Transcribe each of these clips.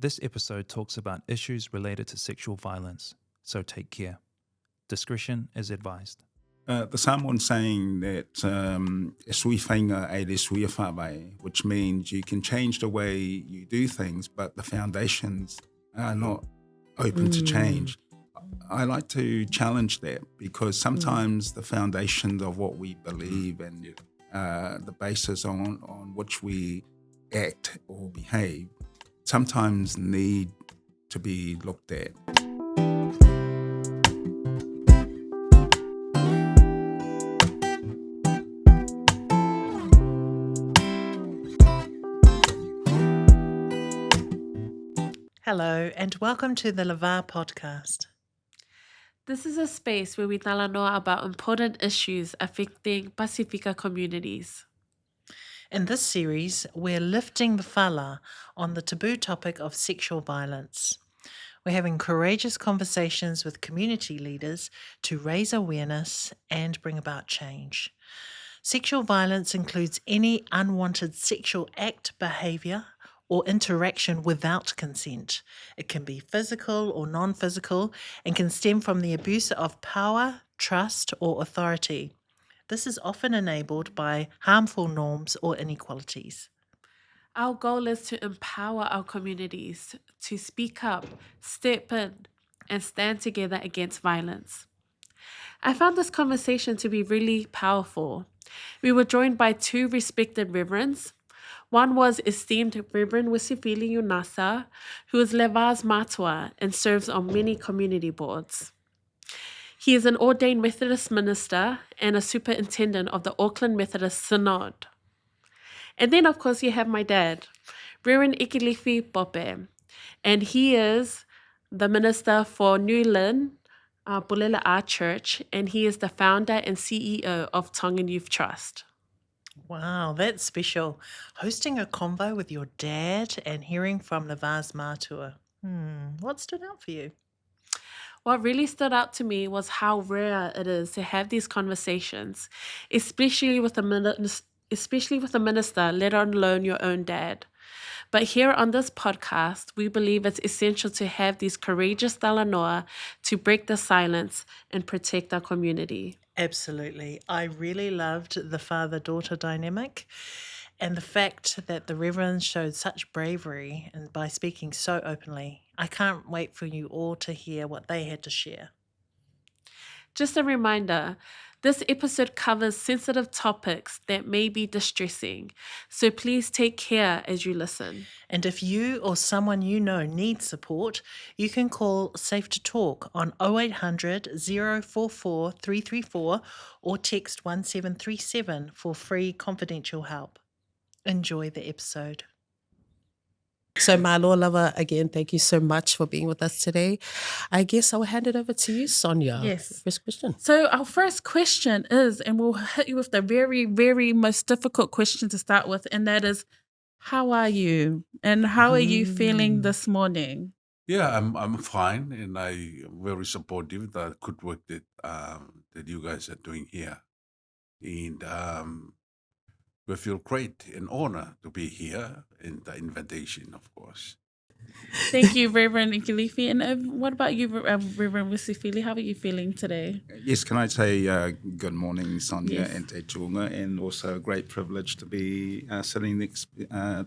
This episode talks about issues related to sexual violence, so take care. Discretion is advised. There's someone saying that e sui whainga e le sui whawai, which means you can change the way you do things, but the foundations are not open to change. I like to challenge that because sometimes the foundations of what we believe and the basis on which we act or behave sometimes need to be looked at. Hello, and welcome to the Lavar podcast. This is a space where we talanoa about important issues affecting Pasifika communities. In this series, we're lifting the fala on the taboo topic of sexual violence. We're having courageous conversations with community leaders to raise awareness and bring about change. Sexual violence includes any unwanted sexual act, behaviour, or interaction without consent. It can be physical or non-physical and can stem from the abuse of power, trust, or authority. This is often enabled by harmful norms or inequalities. Our goal is to empower our communities to speak up, step in, and stand together against violence. I found this conversation to be really powerful. We were joined by two respected reverends. One was esteemed Reverend Uesifili Unasa, who is Lavar's matua and serves on many community boards. He is an ordained Methodist minister and a superintendent of the Auckland Methodist Synod. And then, of course, you have my dad, Reverend Ikilifi Pope, and he is the minister for New Lynn, Pulela Church, and he is the founder and CEO of Tongan Youth Trust. Wow, that's special. Hosting a convo with your dad and hearing from Lavar's matua. What stood out for you? What really stood out to me was how rare it is to have these conversations, especially with a minister, let alone your own dad. But here on this podcast, we believe it's essential to have these courageous talanoa to break the silence and protect our community. Absolutely. I really loved the father-daughter dynamic and the fact that the Reverends showed such bravery and by speaking so openly. I can't wait for you all to hear what they had to share. Just a reminder, this episode covers sensitive topics that may be distressing, so please take care as you listen. And if you or someone you know needs support, you can call Safe to Talk on 0800 044 334 or text 1737 for free confidential help. Enjoy the episode. So, my Lord lover, again, thank you so much for being with us today. I guess I'll hand it over to you, Sonia. Yes. First question. So our first question is, and we'll hit you with the very, very most difficult question to start with, and that is, how are you? And how are you feeling this morning? Yeah, I'm fine, and I'm very supportive of the good work that you guys are doing here, and we feel great and honor to be here, and the invitation, of course. Thank you, Reverend Ikilifi. And what about you, Reverend Uesifili? How are you feeling today? Yes, can I say good morning, Sonia Yes. and Te Chunga, and also a great privilege to be sitting next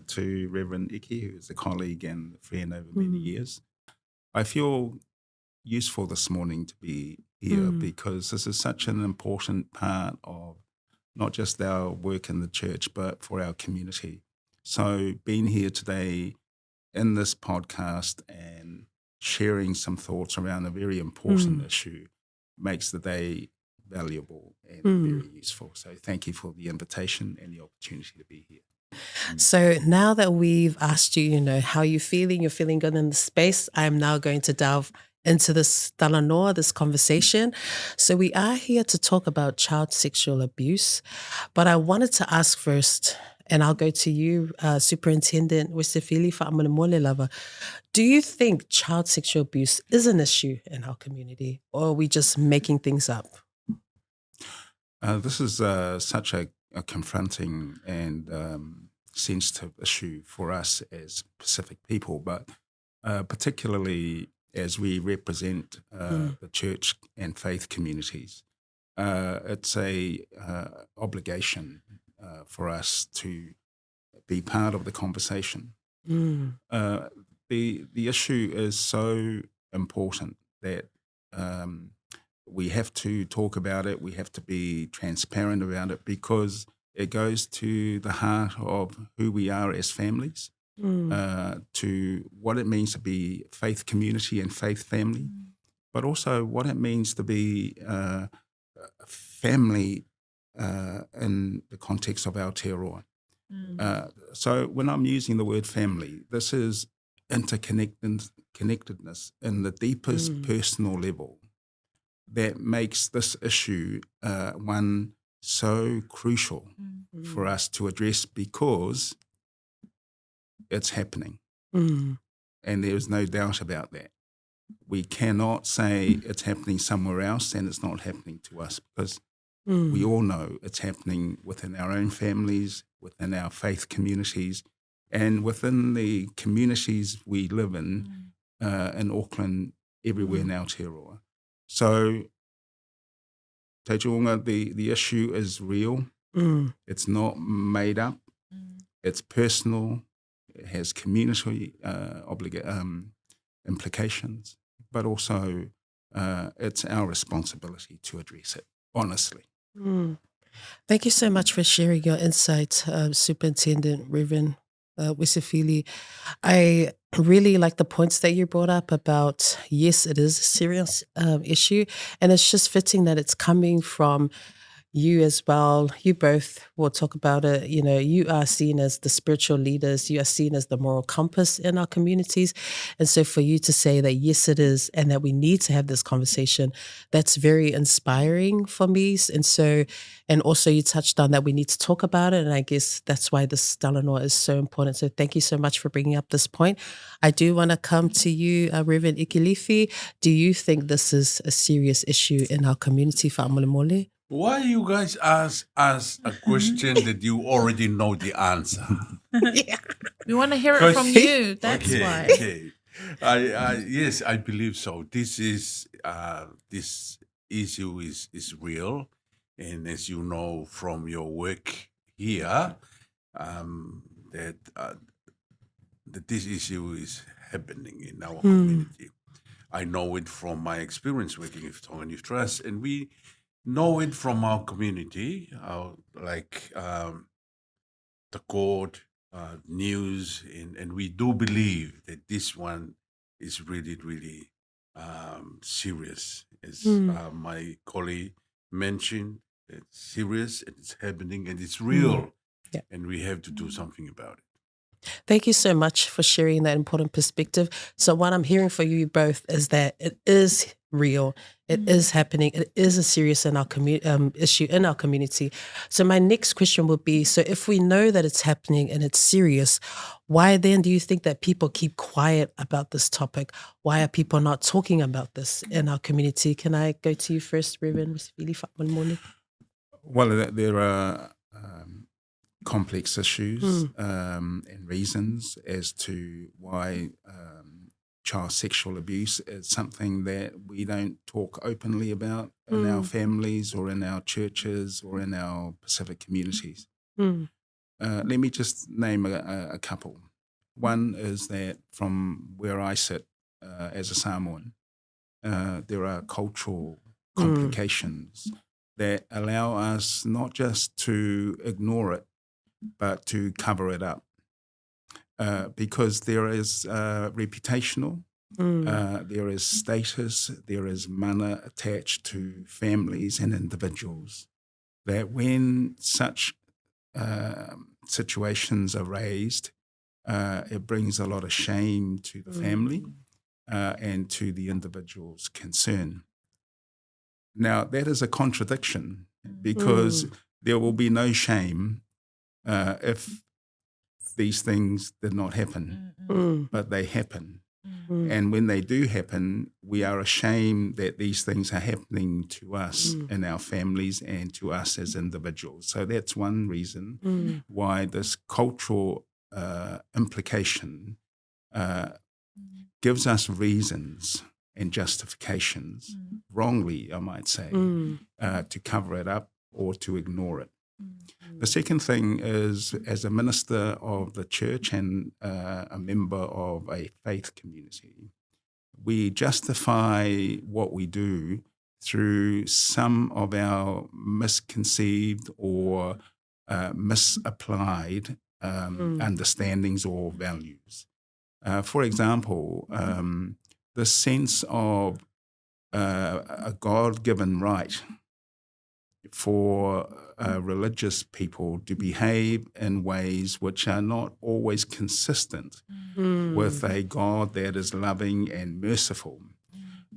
to Reverend Iki, who is a colleague and friend over many years. I feel useful this morning to be here because this is such an important part of not just our work in the church, but for our community. So being here today in this podcast and sharing some thoughts around a very important issue makes the day valuable and very useful. So thank you for the invitation and the opportunity to be here. So, now that we've asked you, how you're feeling good in the space, I'm now going to delve into this talanoa, this conversation. So, we are here to talk about child sexual abuse, but I wanted to ask first, and I'll go to you, Superintendent Uesifili Fa'amanamole Lava. Do you think child sexual abuse is an issue in our community, or are we just making things up? This is such a confronting and sensitive issue for us as Pacific people, but particularly as we represent the church and faith communities. It's a obligation for us to be part of the conversation. The issue is so important that we have to talk about it. We have to be transparent about it because it goes to the heart of who we are as families, to what it means to be faith community and faith family, but also what it means to be a family in the context of Aotearoa. So when I'm using the word family, this is interconnectedness in the deepest personal level that makes this issue one so crucial for us to address because it's happening. And there's no doubt about that. We cannot say it's happening somewhere else and it's not happening to us because we all know it's happening within our own families, within our faith communities, and within the communities we live in Auckland, everywhere in Aotearoa. So, Te Tuonga, the issue is real. It's not made up. It's personal. It has community implications, but also it's our responsibility to address it, honestly. Thank you so much for sharing your insights, Superintendent Reverend Uesifili. I really like the points that you brought up about, yes, it is a serious issue, and it's just fitting that it's coming from you as well. You both will talk about it. You know, you are seen as the spiritual leaders. You are seen as the moral compass in our communities. And so for you to say that, yes, it is, and that we need to have this conversation, that's very inspiring for me. And so, and also you touched on that we need to talk about it. And I guess that's why this Talanoa is so important. So thank you so much for bringing up this point. I do want to come to you, Reverend Ikilifi. Do you think this is a serious issue in our community for Amolemole? Why you guys ask us a question that you already know the answer? We want to hear it from you. That's why. Okay. Yes, I believe so. This issue is real, and as you know from your work here, that this issue is happening in our community. I know it from my experience working with Tongan Youth Trust, and we know it from our community, like the court, news, and we do believe that this one is really, really serious. As my colleague mentioned, it's serious, and it's happening, and it's real, and we have to do something about it. Thank you so much for sharing that important perspective. So what I'm hearing for you both is that it is real, it is happening, it is a serious in our issue in our community. So my next question would be, so if we know that it's happening and it's serious, why then do you think that people keep quiet about this topic? Why are people not talking about this in our community? Can I go to you first, Reverend Uesifili? Well, there are complex issues and reasons as to why child sexual abuse is something that we don't talk openly about in our families or in our churches or in our Pacific communities. Let me just name a couple. One is that from where I sit as a Samoan, there are cultural complications that allow us not just to ignore it, but to cover it up. Because there is reputational, there is status, there is mana attached to families and individuals, that when such situations are raised, it brings a lot of shame to the family and to the individuals concerned. Now, that is a contradiction because there will be no shame if these things did not happen, but they happen. And when they do happen, we are ashamed that these things are happening to us in our families and to us as individuals. So that's one reason why this cultural implication gives us reasons and justifications, wrongly, I might say, to cover it up or to ignore it. The second thing is, as a minister of the church and a member of a faith community, we justify what we do through some of our misconceived or misapplied understandings or values. For example, the sense of a God-given right for religious people to behave in ways which are not always consistent with a God that is loving and merciful,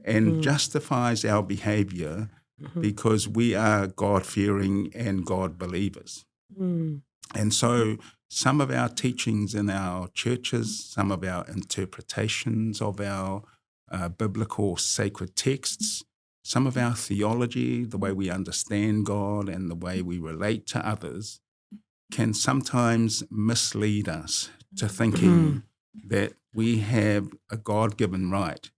and justifies our behavior because we are God-fearing and God-believers. And so some of our teachings in our churches, some of our interpretations of our biblical sacred texts, some of our theology, the way we understand God and the way we relate to others, can sometimes mislead us to thinking that we have a God-given right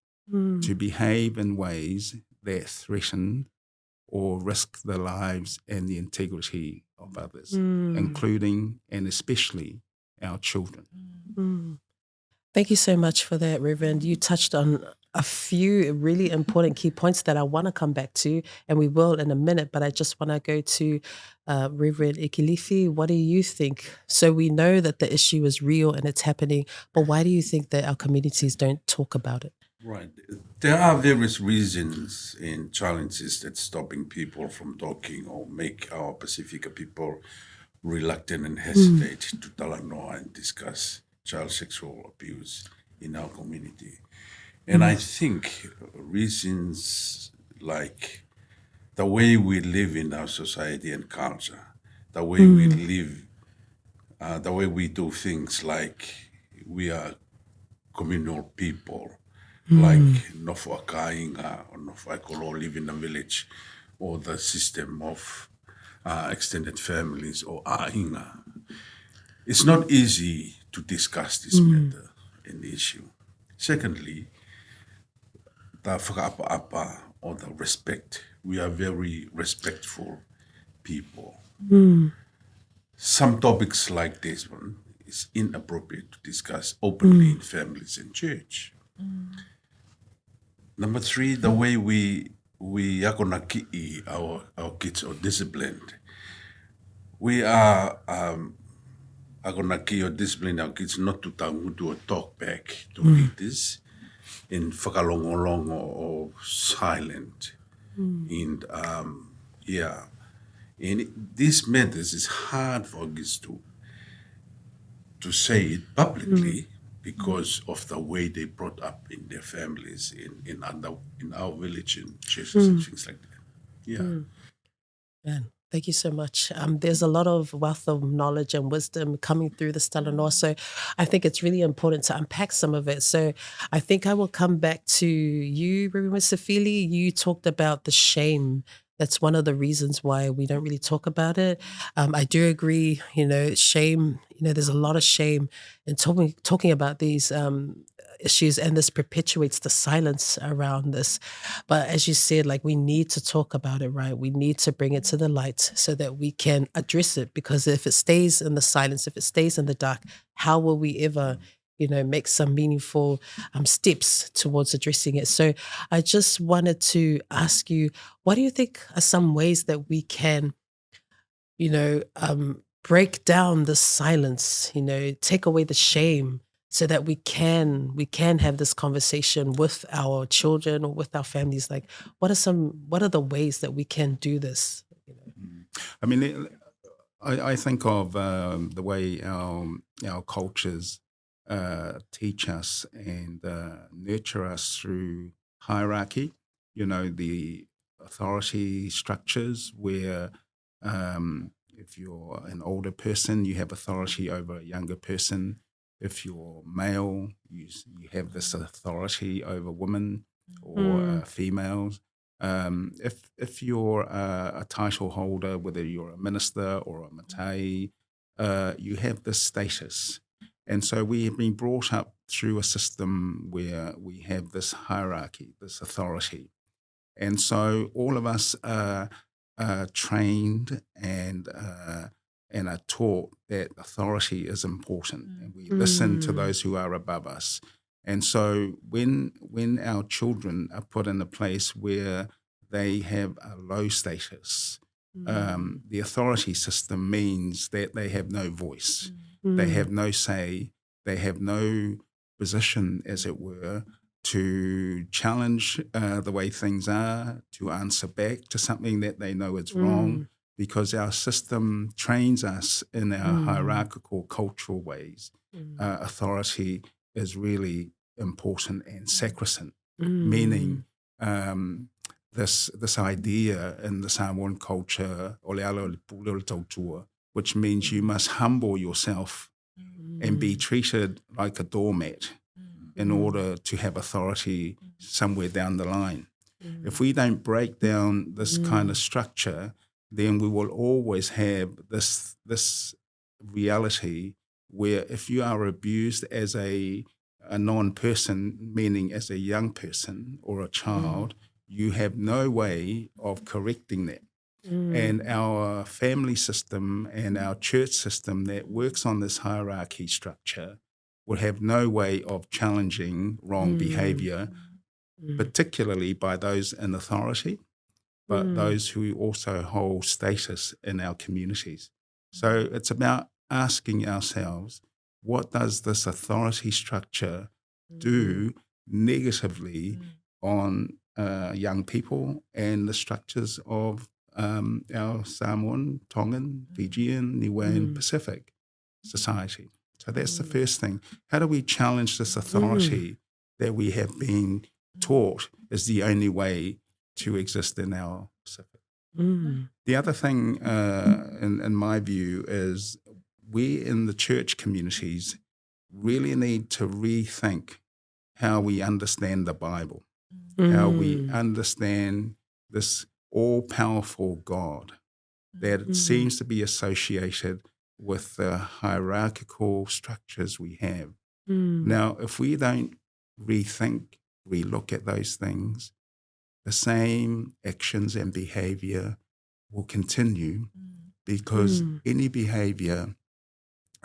to behave in ways that threaten or risk the lives and the integrity of others, including and especially our children. Thank you so much for that, Reverend. You touched on a few really important key points that I want to come back to, and we will in a minute, but I just want to go to Reverend Ikilifi. What do you think? So we know that the issue is real and it's happening, but why do you think that our communities don't talk about it? Right. There are various reasons and challenges that's stopping people from talking or make our Pasifika people reluctant and hesitate to talanoa and discuss child sexual abuse in our community. And I think reasons like the way we live in our society and culture, the way we live, the way we do things, like we are communal people, like Nofo Akainga or Nofo Aikolo live in a village, or the system of extended families or Ainga. It's not easy to discuss this matter and issue. Secondly, the whakaapa or the respect. We are very respectful people. Some topics like this one is inappropriate to discuss openly in families and church. Number three, the way we are gonna keep our kids or disciplined. We are gonna keep or discipline our kids not to tangutu or talk back to leaders in whakalongolongo or silent. And and these matters is hard for kids to say it publicly because of the way they brought up in their families, in our village and churches and things like that. Man, thank you so much. There's a lot of wealth of knowledge and wisdom coming through the Talanoa, so I think it's really important to unpack some of it. So I think I will come back to you, Reverend Uesifili. You talked about the shame. That's one of the reasons why we don't really talk about it. I do agree, shame, there's a lot of shame in talking about these issues, and this perpetuates the silence around this. But as you said, we need to talk about it, right? We need to bring it to the light so that we can address it, because if it stays in the silence, if it stays in the dark, how will we ever make some meaningful steps towards addressing it? So I just wanted to ask you, what do you think are some ways that we can, break down the silence, take away the shame, so that we can have this conversation with our children or with our families? What are the ways that we can do this? I mean, I think of the way our cultures teach us and nurture us through hierarchy, the authority structures where if you're an older person, you have authority over a younger person. If you're male, you have this authority over women or females. If you're a title holder, whether you're a minister or a matai, you have this status. And so we have been brought up through a system where we have this hierarchy, this authority. And so all of us are trained and are taught that authority is important, and we listen to those who are above us. And so when our children are put in a place where they have a low status, the authority system means that they have no voice, they have no say, they have no position, as it were, to challenge the way things are, to answer back to something that they know is wrong, because our system trains us in our hierarchical cultural ways. Authority is really important and sacrosanct, meaning this idea in the Samoan culture, ole ala le pule o le tautua, which means you must humble yourself and be treated like a doormat in order to have authority somewhere down the line. If we don't break down this kind of structure, then we will always have this reality where if you are abused as a non-person, meaning as a young person or a child, you have no way of correcting that. And our family system and our church system that works on this hierarchy structure will have no way of challenging wrong behaviour, particularly by those in authority, but those who also hold status in our communities. So it's about asking ourselves, what does this authority structure do negatively on young people and the structures of our Samoan, Tongan, Fijian, Niuean, Pacific society? So that's the first thing. How do we challenge this authority that we have been taught is the only way to exist in our Pacific? The other thing, in my view, is we in the church communities really need to rethink how we understand the Bible, how we understand this all-powerful God that seems to be associated with the hierarchical structures we have. Now, if we don't rethink, relook at those things, the same actions and behavior will continue, because any behavior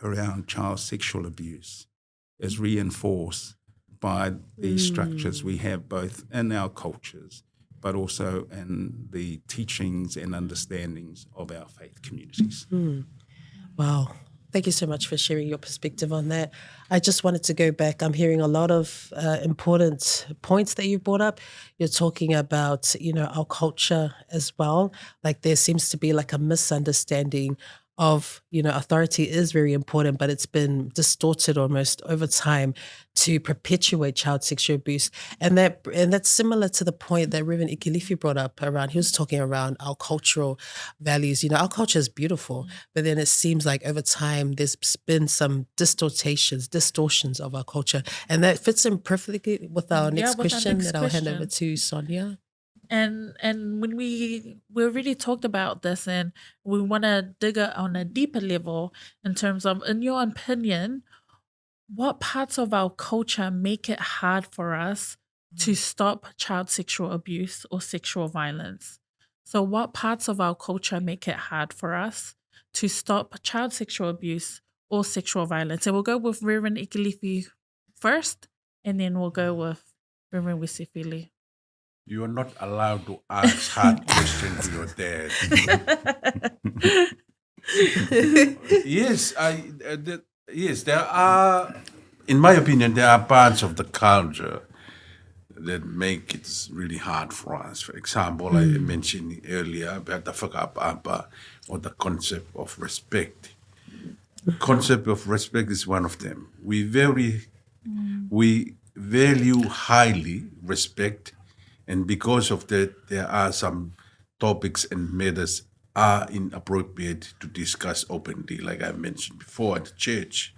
around child sexual abuse is reinforced by these structures we have both in our cultures, but also in the teachings and understandings of our faith communities. Wow. Thank you so much for sharing your perspective on that. I just wanted to go back. I'm hearing a lot of important points that you brought up. You're talking about, our culture as well. Like there seems to be like a misunderstanding of, authority is very important, but it's been distorted almost over time to perpetuate child sexual abuse. And that's similar to the point that Reverend Ikilifi brought up around, he was talking around our cultural values. Our culture is beautiful, but then it seems like over time there's been some distortions of our culture. And that fits in perfectly with our next question that I'll hand over to Sonia. And when we already talked about this, and we want to dig on a deeper level in terms of, in your opinion, what parts of our culture make it hard for us to stop child sexual abuse or sexual violence? So what parts of our culture make it hard for us to stop child sexual abuse or sexual violence? And we'll go with Reverend Ikilifi first, and then we'll go with Reverend Uesifili. You are not allowed to ask hard questions to your dad. Yes, yes, there are, in my opinion, there are parts of the culture that make it really hard for us. For example, I mentioned earlier about the whakaapa, or the concept of respect. Concept of respect is one of them. We value highly respect, and because of that, there are some topics and matters are inappropriate to discuss openly, like I mentioned before, at the church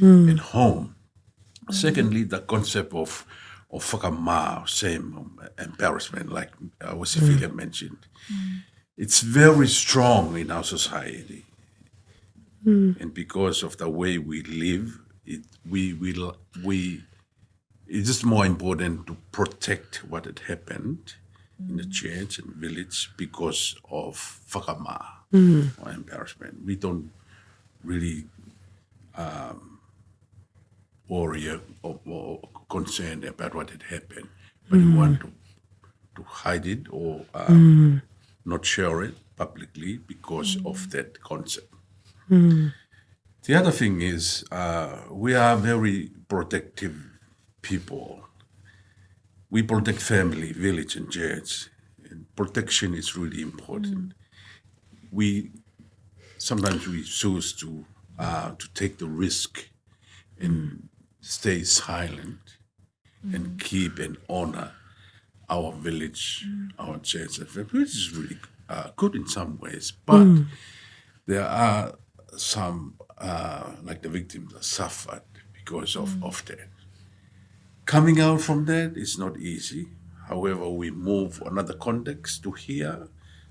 and home. Secondly, the concept of whakamā, shame, embarrassment, like Uesifili mentioned. It's very strong in our society. And because of the way we live, it's just more important to protect what had happened in the church and village because of whakama or embarrassment. We don't really worry or concerned about what had happened, but we want to hide it or not share it publicly because of that concept. The other thing is we are very protective people. We protect family, village, and church. And protection is really important. Sometimes we choose to take the risk and stay silent and keep and honor our village, our church, and family, which is really good in some ways. But there are some, like the victims, that suffered because of that. Coming out from that is not easy. However, we move another context to here,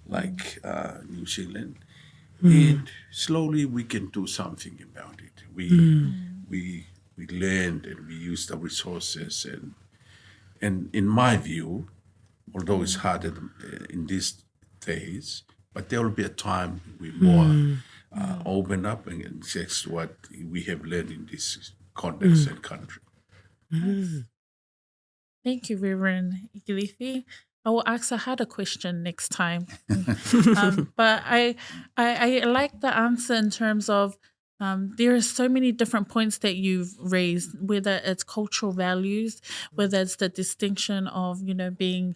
like New Zealand, and slowly we can do something about it. We learned and we use the resources, and in my view, although it's harder in these days, but there will be a time we more open up and access what we have learned in this context and country. Thank you, Reverend Ikilifi. I will ask a harder question next time. But I like the answer in terms of there are so many different points that you've raised, whether it's cultural values, whether it's the distinction of, being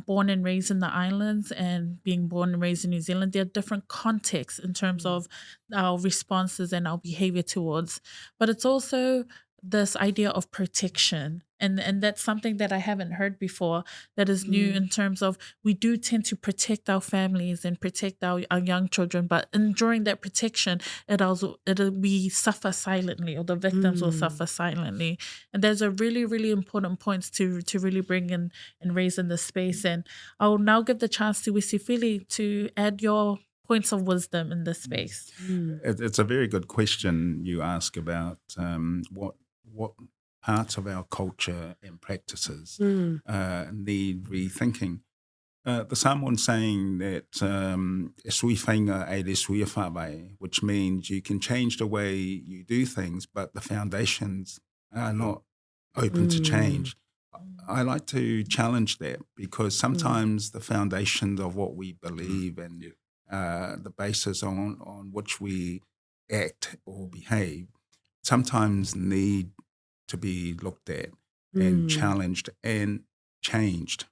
born and raised in the islands and being born and raised in New Zealand. There are different contexts in terms of our responses and our behavior towards, but it's also this idea of protection. And that's something that I haven't heard before, that is new in terms of we do tend to protect our families and protect our young children, but during that protection, we suffer silently, or the victims will suffer silently. And there's a really, really important points to really bring in and raise in this space. And I will now give the chance to Uesifili to add your points of wisdom in this space. It's a very good question you ask about what parts of our culture and practices need rethinking. The Samoan saying that sui whainga e le sui whabai, which means you can change the way you do things, but the foundations are not open to change. I like to challenge that, because sometimes the foundations of what we believe and the basis on which we act or behave sometimes need to be looked at and challenged and changed.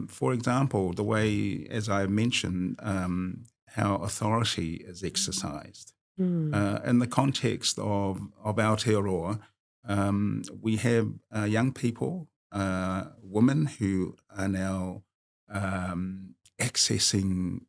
For example, the way, as I mentioned, how authority is exercised. In the context of Aotearoa, we have young people, women who are now accessing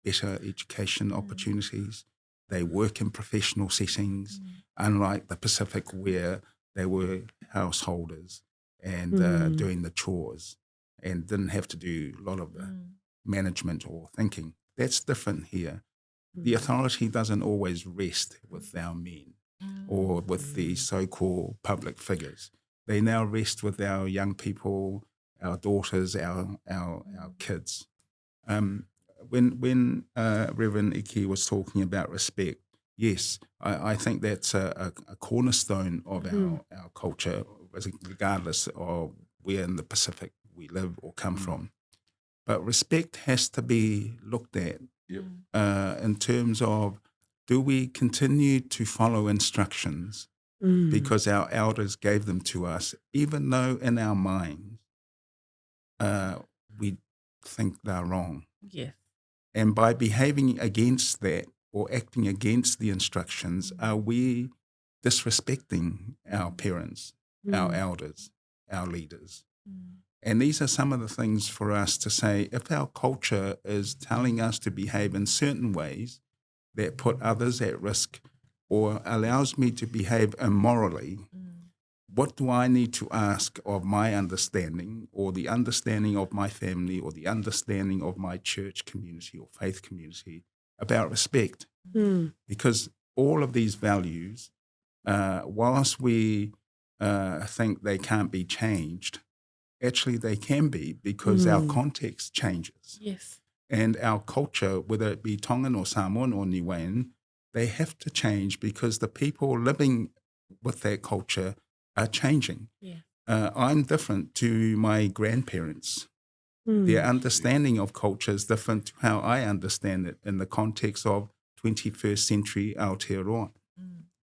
better education opportunities. They work in professional settings, unlike the Pacific, where they were householders and doing the chores and didn't have to do a lot of the management or thinking. That's different here. The authority doesn't always rest with our men or with the so-called public figures. They now rest with our young people, our daughters, our kids. When Reverend Iki was talking about respect, yes, I think that's a cornerstone of our culture, regardless of where in the Pacific we live or come from. But respect has to be looked at in terms of, do we continue to follow instructions because our elders gave them to us, even though in our minds we think they're wrong? Yes. And by behaving against that or acting against the instructions, are we disrespecting our parents, our elders, our leaders? And these are some of the things for us to say, if our culture is telling us to behave in certain ways that put others at risk or allows me to behave immorally, what do I need to ask of my understanding or the understanding of my family or the understanding of my church community or faith community about respect? Because all of these values whilst we think they can't be changed, actually they can be, because our context changes. Yes. And our culture, whether it be Tongan or Samoan or Niuean, they have to change because the people living with that culture are changing. Yeah. I'm different to my grandparents. Their understanding of culture is different to how I understand it in the context of 21st century Aotearoa.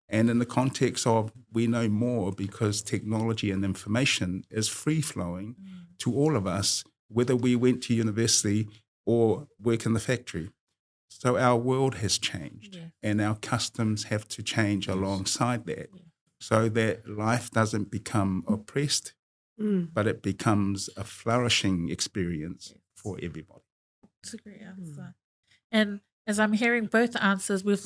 And in the context of we know more because technology and information is free-flowing to all of us, whether we went to university or work in the factory. So our world has changed, and our customs have to change alongside that, so that life doesn't become oppressed, but it becomes a flourishing experience for everybody. That's a great answer. And as I'm hearing both answers, we've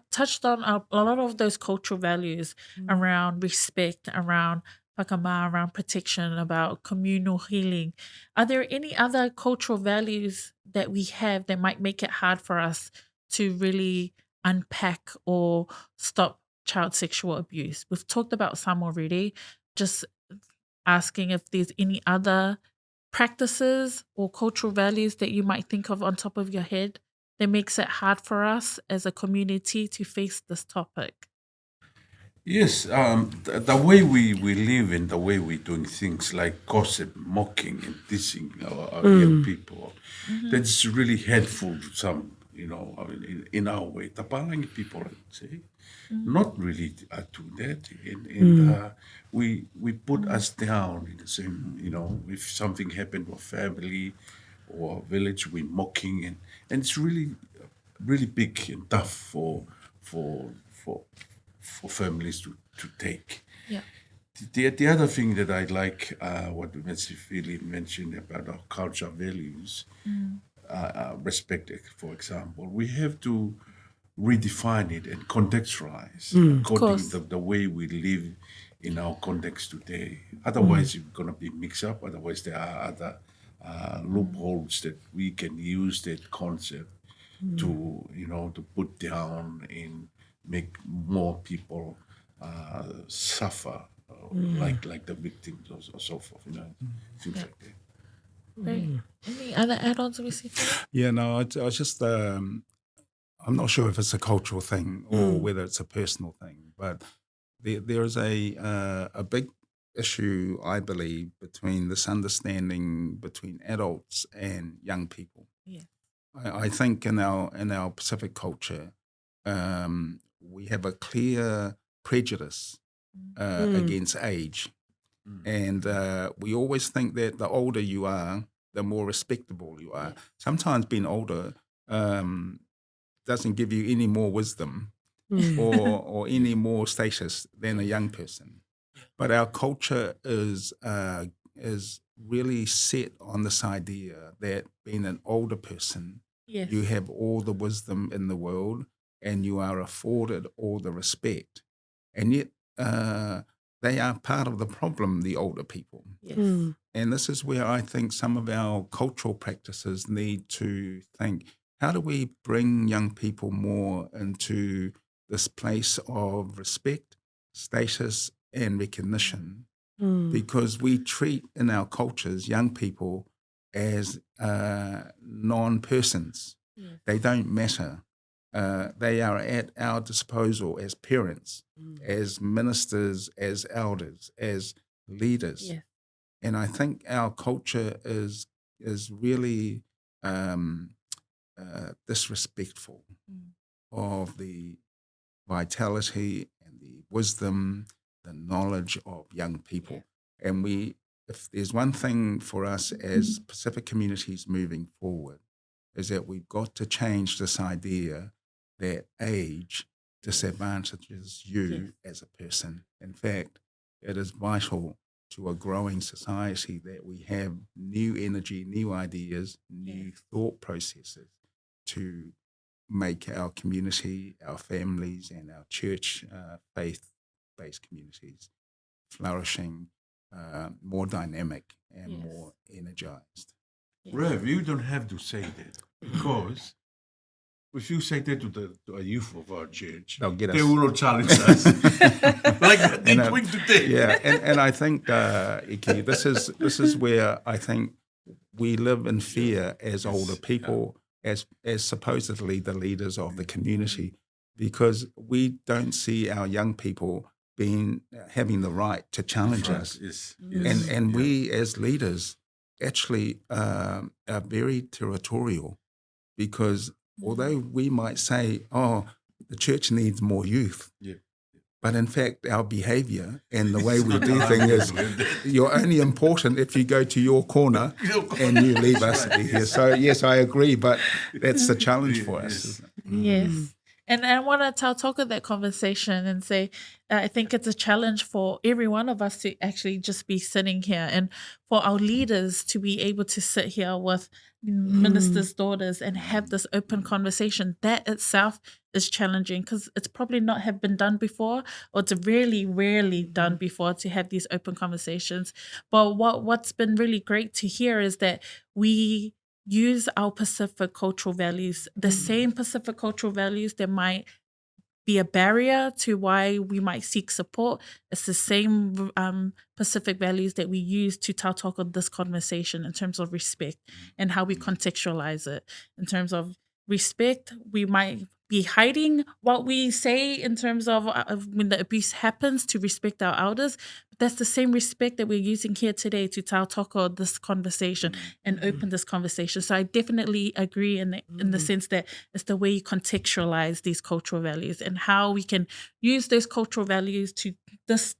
touched on a lot of those cultural values around respect, around whakama, around protection, about communal healing. Are there any other cultural values that we have that might make it hard for us to really unpack or stop child sexual abuse? We've talked about some already, just asking if there's any other practices or cultural values that you might think of on top of your head that makes it hard for us as a community to face this topic. Yes, the way we live and the way we're doing things like gossip, mocking, and dissing our young people, that's really helpful to some, I mean, in our way. The Palangi people, I'd say, not really do that. And we put us down in the same, if something happened to a family or a village, we're mocking. And it's really, really big and tough for families to take. Yeah. The other thing that I like, what Uesifili mentioned about our culture values, respect, for example, we have to redefine it and contextualize according to the way we live in our context today. Otherwise, it's going to be mixed up. Otherwise, there are other loopholes that we can use that concept to, to put down and make more people suffer, like the victims or so forth, things like that. Great. Any other add-ons we see? Yeah, no, I was just, I'm not sure if it's a cultural thing or whether it's a personal thing, but there is a big issue, I believe, between this understanding between adults and young people. Yeah. I think in our Pacific culture, we have a clear prejudice against age. And we always think that the older you are, the more respectable you are. Sometimes being older doesn't give you any more wisdom or any more status than a young person. But our culture is really set on this idea that being an older person, you have all the wisdom in the world and you are afforded all the respect. And yet they are part of the problem, the older people. Yes. And this is where I think some of our cultural practices need to think, how do we bring young people more into this place of respect, status, and recognition? Because we treat in our cultures young people as non-persons. They don't matter. They are at our disposal as parents, as ministers, as elders, as leaders. Yes. And I think our culture is really disrespectful of the vitality and the wisdom, the knowledge of young people. And if there's one thing for us as Pacific communities moving forward, is that we've got to change this idea that age disadvantages you as a person. In fact, it is vital to a growing society that we have new energy, new ideas, new thought processes to make our community, our families, and our church faith-based communities flourishing, more dynamic, and more energized. Rev, you don't have to say that because If you say that to a youth of our church, They'll get they us. will not challenge us. Like what they're And, doing today. Yeah, and I think, Iki, this is where I think we live in fear as older people, as supposedly the leaders of the community, because we don't see our young people having the right to challenge us. Yes. And we as leaders actually are very territorial, because although we might say, oh, the church needs more youth, but in fact our behaviour and the way we do things is, you're only important if you go to your corner and you leave us to be here. So yes, I agree, but that's the challenge for us. Isn't it? Yes. And I want to talk of that conversation and say, I think it's a challenge for every one of us to actually just be sitting here, and for our leaders to be able to sit here with ministers' daughters and have this open conversation. That itself is challenging, because it's probably not have been done before, or it's really rarely done before to have these open conversations. But what's been really great to hear is that we use our Pacific cultural values, the same Pacific cultural values that might be a barrier to why we might seek support. It's the same Pacific values that we use to talk on this conversation in terms of respect and how we contextualize it. In terms of respect, we might be hiding what we say in terms of when the abuse happens, to respect our elders. But that's the same respect that we're using here today to talk on this conversation and open this conversation. So I definitely agree in the sense that it's the way you contextualize these cultural values and how we can use those cultural values to this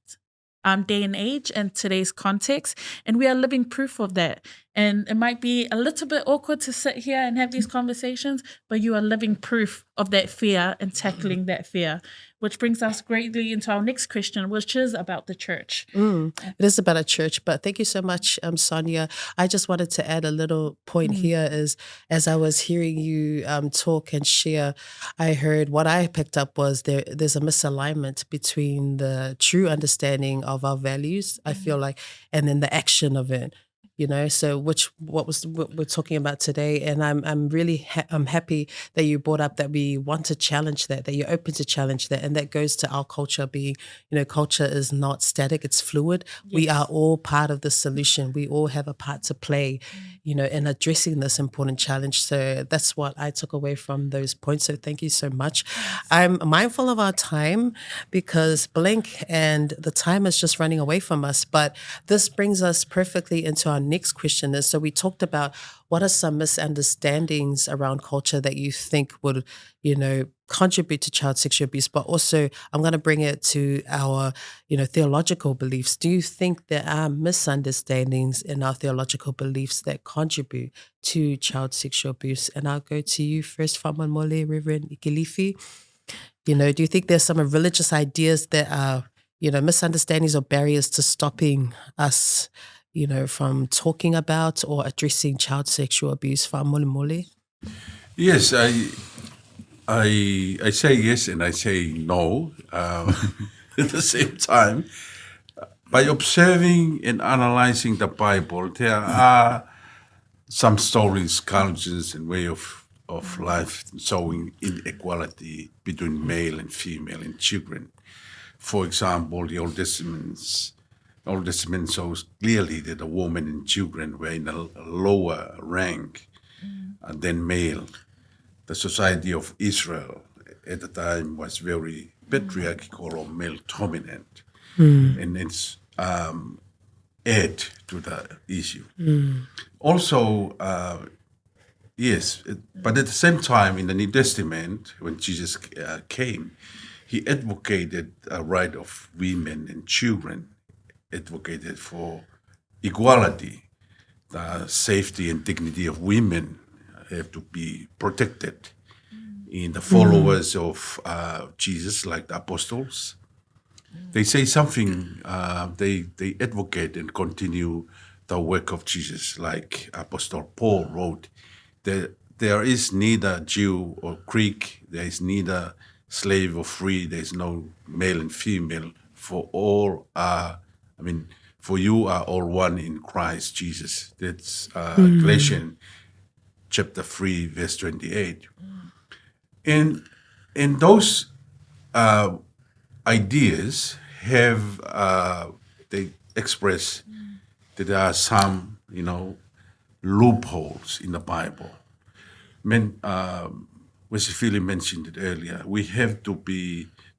day and age and today's context. And we are living proof of that. And it might be a little bit awkward to sit here and have these conversations, but you are living proof of that fear and tackling that fear, which brings us greatly into our next question, which is about the church. It is about a church, but thank you so much, Sonia. I just wanted to add a little point here is, as I was hearing you talk and share, I heard what I picked up was there's a misalignment between the true understanding of our values, I feel like, and then the action of it. So what we're talking about today, and I'm really I'm happy that you brought up that we want to challenge that you're open to challenge that, and that goes to our culture being, culture is not static, it's fluid. Yes. We are all part of the solution. We all have a part to play, in addressing this important challenge. So that's what I took away from those points. So thank you so much. I'm mindful of our time because blink and the time is just running away from us. But this brings us perfectly into our next question. Is, so we talked about what are some misunderstandings around culture that you think would, contribute to child sexual abuse, but also I'm going to bring it to our, theological beliefs. Do you think there are misunderstandings in our theological beliefs that contribute to child sexual abuse? And I'll go to you first, Whamamole, Reverend Ikilifi. Do you think there's some religious ideas that are, misunderstandings or barriers to stopping us, from talking about or addressing child sexual abuse? Whamamole? Yes, I say yes and I say no at the same time. By observing and analyzing the Bible, there are some stories, cultures, and way of life showing inequality between male and female and children. For example, the Old Testament shows clearly that the women and children were in a lower rank than male. The society of Israel at the time was very patriarchal or male dominant, and it's add to the issue. Also, yes, but at the same time in the New Testament, when Jesus came, he advocated a right of women and children, advocated for equality, the safety and dignity of women have to be protected. In the followers of Jesus, like the apostles, they say something, they advocate and continue the work of Jesus, like Apostle Paul wrote, that there is neither Jew or Greek, there is neither slave or free, there is no male and female, for all are, for you are all one in Christ Jesus. That's Galatians chapter 3, verse 28. And those ideas have they express that there are some, loopholes in the Bible. Uesifili mentioned it earlier. We have to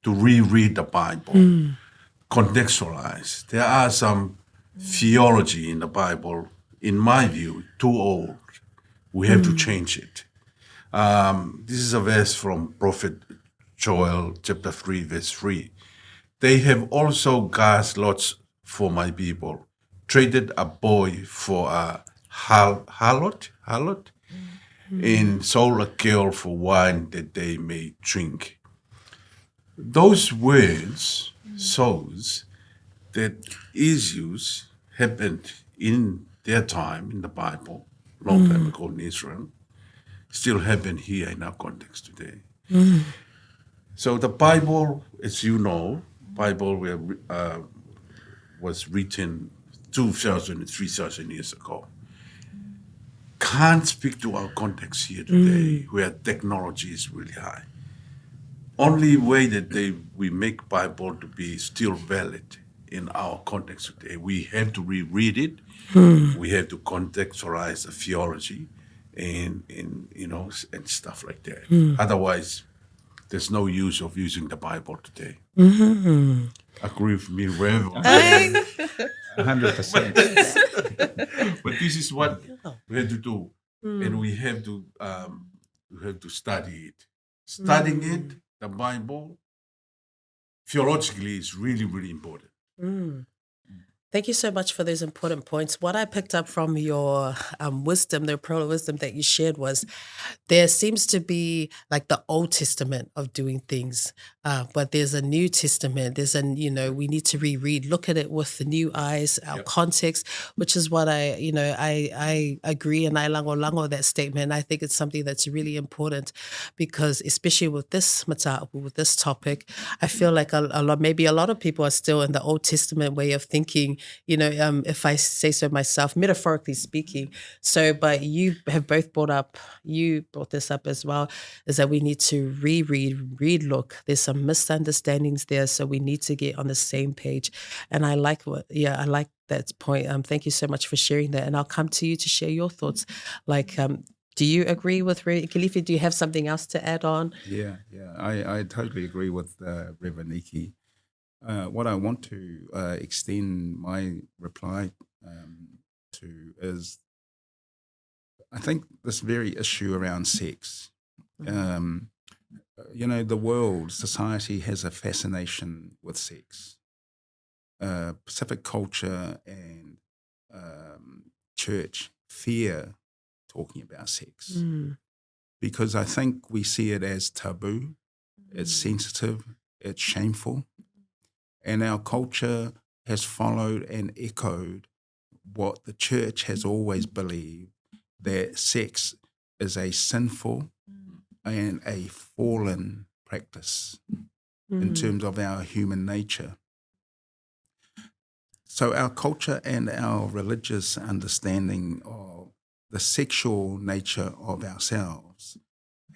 reread the Bible, contextualize. There are some theology in the Bible, in my view, too old. We have to change it. This is a verse from Prophet Joel, chapter 3, verse 3. They have also cast lots for my people, traded a boy for a harlot, and sold a girl for wine that they may drink. Those words shows that issues happened in their time in the Bible, long time ago in Israel, still happen here in our context today. So the Bible, as you know, Bible was written 2,000, 3,000 years ago. Can't speak to our context here today, where technology is really high. Only way that we make Bible to be still valid in our context today, we have to reread it. We have to contextualize the theology and stuff like that. Otherwise, there's no use of using the Bible today. Agree with me, Reverend? 100%. But this is what we have to do, and we have to study it. Studying it, the Bible, theologically, is really, really important. Thank you so much for those important points. What I picked up from your wisdom, the pearl of wisdom that you shared, was there seems to be like the Old Testament of doing things, but there's a New Testament. There's we need to reread, look at it with the new eyes, our context, which is what I agree, and I lango that statement. I think it's something that's really important because, especially with this topic, I feel like maybe a lot of people are still in the Old Testament way of thinking. If I say so myself, metaphorically speaking. So, but you have both brought this up as well, is that we need to read, look. There's some misunderstandings there, so we need to get on the same page. And I like that point. Thank you so much for sharing that. And I'll come to you to share your thoughts. Like, do you agree with Ikilifi? Do you have something else to add on? Yeah. I totally agree with Reverend Iki. What I want to extend my reply to is, I think this very issue around sex. The world, society has a fascination with sex. Pacific culture and church fear talking about sex because I think we see it as taboo, it's sensitive, it's shameful. And our culture has followed and echoed what the church has always believed, that sex is a sinful and a fallen practice in terms of our human nature. So our culture and our religious understanding of the sexual nature of ourselves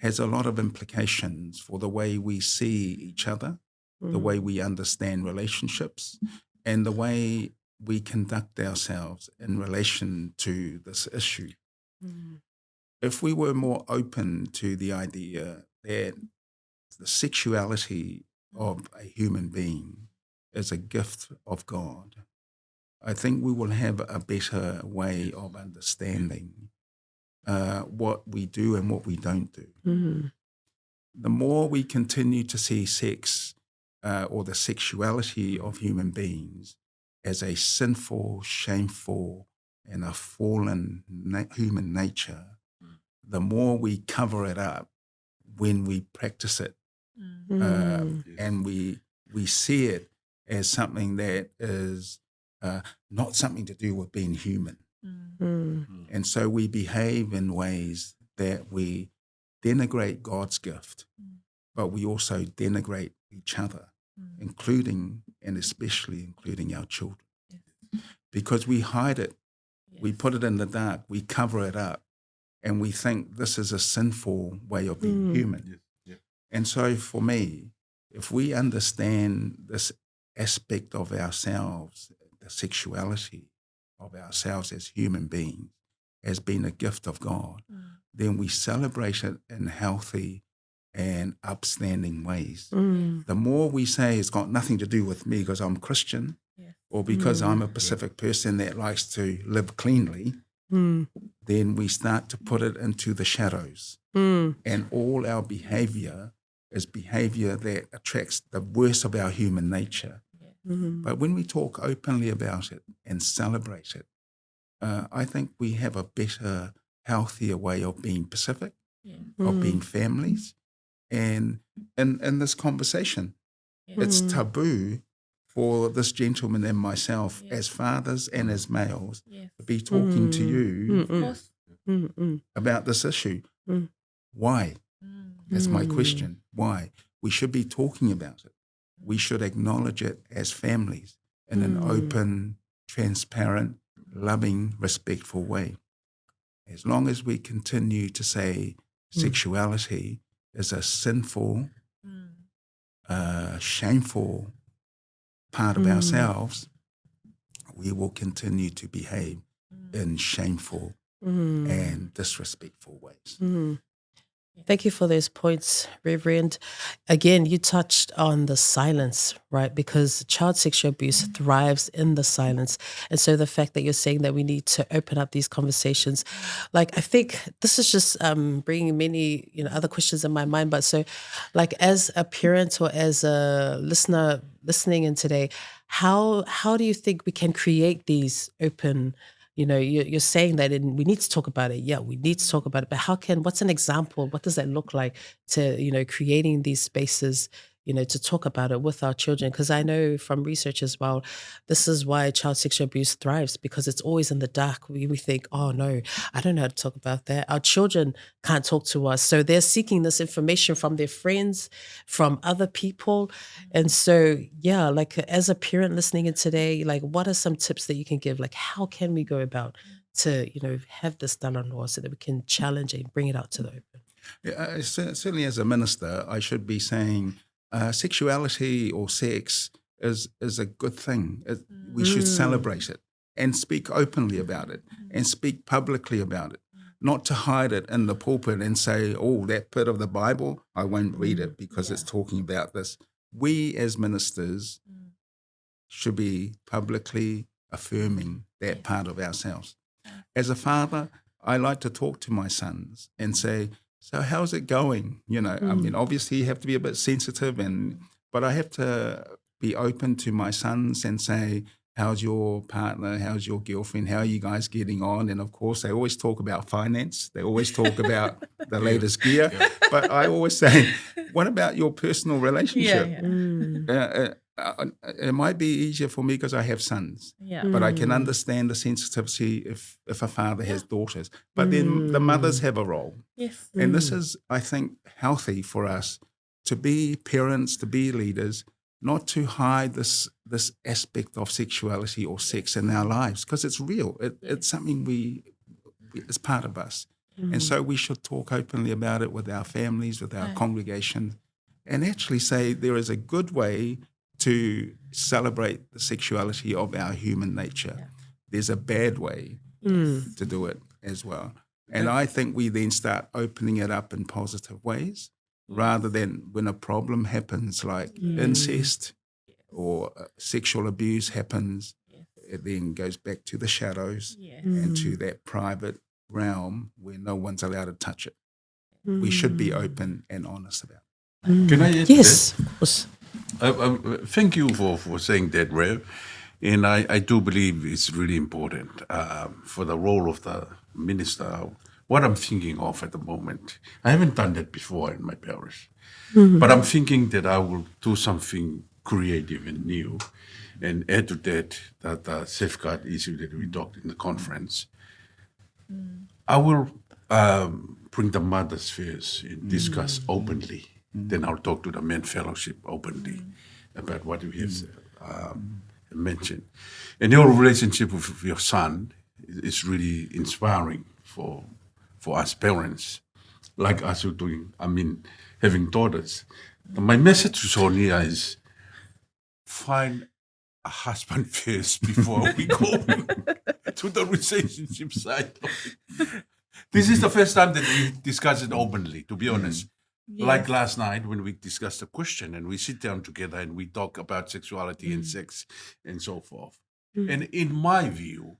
has a lot of implications for the way we see each other, the way we understand relationships, and the way we conduct ourselves in relation to this issue. If we were more open to the idea that the sexuality of a human being is a gift of God, I think we will have a better way of understanding what we do and what we don't do. The more we continue to see sex or the sexuality of human beings as a sinful, shameful, and a fallen human nature, the more we cover it up when we practice it. And we see it as something that is not something to do with being human. And so we behave in ways that we denigrate God's gift, but we also denigrate each other, including and especially including our children. Because we hide it, we put it in the dark, we cover it up, and we think this is a sinful way of being human. And so for me, if we understand this aspect of ourselves, the sexuality of ourselves as human beings, as being a gift of God, then we celebrate it in healthy and upstanding ways. The more we say it's got nothing to do with me because I'm Christian, or because I'm a Pacific person that likes to live cleanly, then we start to put it into the shadows. And all our behaviour is behaviour that attracts the worst of our human nature. But when we talk openly about it and celebrate it, I think we have a better, healthier way of being Pacific, of being families. And in this conversation, it's taboo for this gentleman and myself as fathers and as males to be talking to you about this issue. Why? That's my question. Why? We should be talking about it. We should acknowledge it as families in an open, transparent, loving, respectful way. As long as we continue to say sexuality is a sinful, shameful part of ourselves, we will continue to behave in shameful and disrespectful ways. Thank you for those points, Reverend. Again, you touched on the silence, right? Because child sexual abuse thrives in the silence. And so the fact that you're saying that we need to open up these conversations, like, I think this is just bringing many, other questions in my mind. But so, like, as a parent or as a listener listening in today, how do you think we can create these open, you're saying that we need to talk about it. Yeah, we need to talk about it. But what's an example? What does that look like to, creating these spaces, to talk about it with our children? Because I know from research as well, this is why child sexual abuse thrives, because it's always in the dark. We think, oh no, I don't know how to talk about that. Our children can't talk to us. So they're seeking this information from their friends, from other people. And so, yeah, like, as a parent listening in today, like, what are some tips that you can give? Like, how can we go about to, have this done on law so that we can challenge it and bring it out to the open? Yeah, certainly as a minister, I should be saying sexuality or sex is a good thing. We should celebrate it and speak openly about it and speak publicly about it, not to hide it in the pulpit and say, oh, that bit of the Bible, I won't read it because it's talking about this. We as ministers should be publicly affirming that part of ourselves. As a father, I like to talk to my sons and say, so how's it going? I mean, obviously you have to be a bit sensitive, but I have to be open to my sons and say, how's your partner? How's your girlfriend? How are you guys getting on? And of course, they always talk about finance. They always talk about the latest gear. But I always say, what about your personal relationship? It might be easier for me because I have sons, but I can understand the sensitivity if a father has daughters. But then the mothers have a role. Yes. And this is, I think, healthy for us to be parents, to be leaders, not to hide this aspect of sexuality or sex in our lives, because it's real. It's something it's part of us. And so we should talk openly about it with our families, with our congregations, and actually say there is a good way to celebrate the sexuality of our human nature. There's a bad way to do it as well. And I think we then start opening it up in positive ways rather than when a problem happens like incest or sexual abuse happens, it then goes back to the shadows and to that private realm where no one's allowed to touch it. We should be open and honest about it. Can I add Yes, to that? of course. Thank you for saying that, Rev. And I do believe it's really important for the role of the minister. What I'm thinking of at the moment, I haven't done that before in my parish, but I'm thinking that I will do something creative and new and add to that safeguard issue that we talked in the conference. I will bring the mothers first and discuss openly. Then I'll talk to the men fellowship openly about what we have mentioned. And your relationship with your son is really inspiring for us parents. like us who doing, having daughters. My message to Sonia is find a husband first before we go to the relationship side of it. This is the first time that we discuss it openly, to be honest. Like last night when we discussed the question and we sit down together and we talk about sexuality and sex and so forth. And in my view,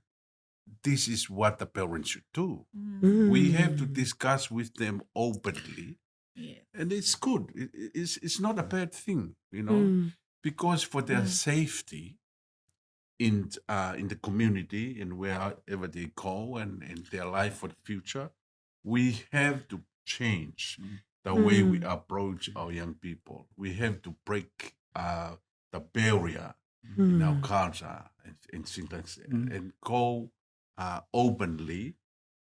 this is what the parents should do. We have to discuss with them openly. And it's good. It's not a bad thing, because for their safety in the community and wherever they go and their life for the future, we have to change the way we approach our young people. We have to break the barrier in our culture and things like that, and go openly